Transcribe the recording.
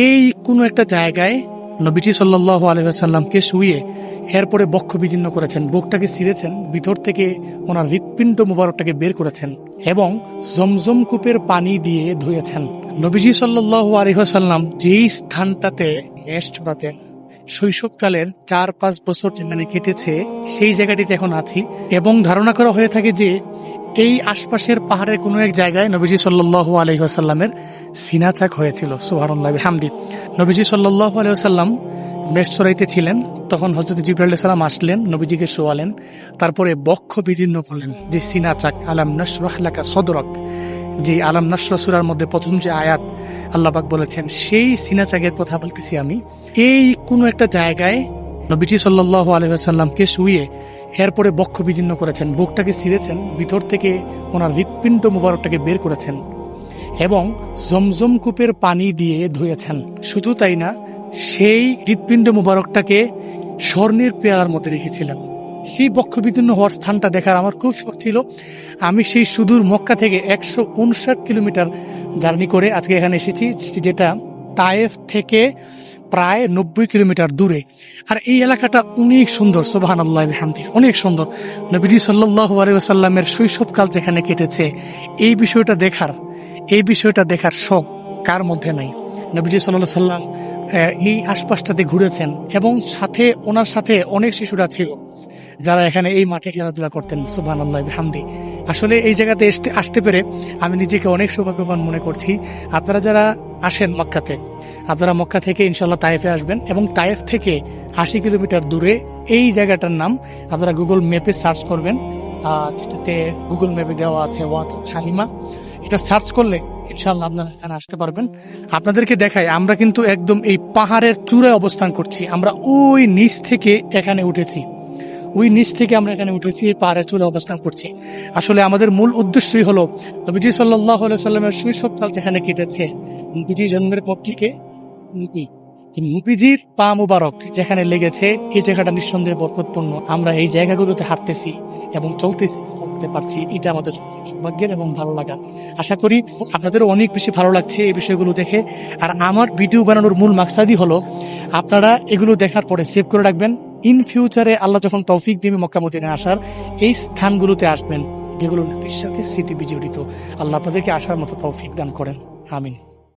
এই কোনো একটা জায়গায় নবীজি সাল্লাল্লাহু আলাইহি ওয়াসাল্লামকে শুইয়ে এরপরে বক্ষ বিদীর্ণ করেছেন, বুকটাকে ছিঁড়েছেন, ভিতর থেকে ওনার হৃৎপিণ্ড মুবারকটাকে বের করেছেন এবং জমজম কূপের পানি দিয়ে ধুয়েছেন। নবীজি সাল্লাল্লাহু আলাইহি ওয়াসাল্লাম যেই স্থানটাতে মেষ চড়াতেন, শৈশবকালের 4-5 বছর যেখানে কেটেছে সেই জায়গাটিতে এখন আছি এবং ধারণা করা হয়ে থাকে যে এই আশপাশের পাহাড়ের কোনো এক জায়গায় নবীজি সাল্লাল্লাহু আলাইহি ওয়াসাল্লামের সিনাচাক হয়েছিল। সুবহানাল্লাহ বিহামদি। নবীজি সাল্লাল্লাহু আলাইহি ওয়াসাল্লাম মেষ চড়াইতে ছিলেন, তখন হযরত জিবরাইল আলাইহিস সালাম আসলেন, নবীজিকে শোয়ালেন, তারপরে বক্ষ বিদীর্ণ করলেন, যে সিনাচাক, আলাম নাশরাহ লাকা সদরক, যে আলাম নাশরাহ সূরার মধ্যে প্রথম যে আয়াত আল্লাহ পাক বলেছেন, সেই সিনাচাকের কথা বলতেছি আমি। এই কোনো একটা জায়গায় নবীজি সাল্লাল্লাহু আলাইহি ওয়াসাল্লামকে শুইয়ে এরপরে বক্ষ বিদীর্ণ করেছেন, বুকটাকে ছিঁড়েছেন, ভিতর থেকে ওনার হৃৎপিণ্ড মুবারকটাকে বের করেছেন এবং জমজম কূপের পানি দিয়ে ধুয়েছেন। শুধু তাই না, সেই হৃৎপিণ্ড মুবারকটাকে স্বর্ণের পেয়ালার মধ্যে রেখেছিলেন। সেই বক্ষ বিদীর্ণ হওয়ার স্থানটা দেখার আমার খুব শখ ছিল। আমি সেই সুদূর মক্কা থেকে 159 কিলোমিটার জার্নি করে আজকে এখানে এসেছি, যেটা তায়েফ থেকে প্রায় 90 কিলোমিটার দূরে। আর এই এলাকাটা অনেক সুন্দর, সুবহানাল্লাহ বিহামদি, অনেক সুন্দর। নবীজি সাল্লাল্লাহু আলাইহি ওয়াসাল্লামের শৈশবকাল যেখানে কেটেছে, এই বিষয়টা দেখার শখ কার মধ্যে নাই। নবীজি সাল্লাল্লাহু আলাইহি ওয়াসাল্লাম এই আশপাশটাতে ঘুরেছেন এবং ওনার সাথে অনেক শিশুরা ছিল যারা এখানে এই মাঠে খেলাধুলা করতেন। সুবহানাল্লাহ বিহামদি। আসলে এই জায়গাতে আসতে পেরে আমি নিজেকে অনেক সৌভাগ্যবান মনে করছি। আপনারা যারা আসেন মক্কাতে, আপনারা মক্কা থেকে ইনশাল্লাহ তায়েফে আসবেন এবং তায়েফ থেকে 80 কিলোমিটার দূরে এই জায়গাটার নাম আপনারা গুগল ম্যাপে সার্চ করবেন, যেটাতে গুগল ম্যাপে দেওয়া আছে ওয়াদুল হালিমা। এটা সার্চ করলে ইনশাল্লাহ আপনারা এখানে আসতে পারবেন। আপনাদেরকে দেখাই, আমরা কিন্তু একদম এই পাহাড়ের চূড়ায় অবস্থান করছি। আমরা ওই নিচ থেকে এখানে উঠেছি, আমরা এখানে উঠেছি, এই পাহাড়ের চূড়ায় অবস্থান করছি। আসলে আমাদের মূল উদ্দেশ্যই হলো নবীজি সাল্লাল্লাহু আলাইহি ওয়াসাল্লামের শৈশবকাল যেখানে কেটেছে, নবীজি জন্মের পর থেকে নবীজির পা মুবারক যেখানে লেগেছে, এই জায়গাটা নিঃসন্দেহে বরকতপূর্ণ। আমরা এই জায়গাগুলোতে হাঁটতেছি এবং চলতেছি, করতে পারছি, এটা আমাদের সৌভাগ্যের এবং ভালো লাগার। আশা করি আপনাদেরও অনেক বেশি ভালো লাগছে এই বিষয়গুলো দেখে। আর আমার ভিডিও বানানোর মূল মাকসাদই হলো আপনারা এগুলো দেখার পরে সেভ করে রাখবেন। ইন ফিউচারে আল্লাহ যখন তৌফিক দিবে মক্কা মদিনায় আসার, এই স্থানগুলোতে আসবেন যেগুলো নবীর সাথে স্মৃতি বিজড়িত। আল্লাহ আপনাদেরকে আসার মতো তৌফিক দান করেন। আমিন।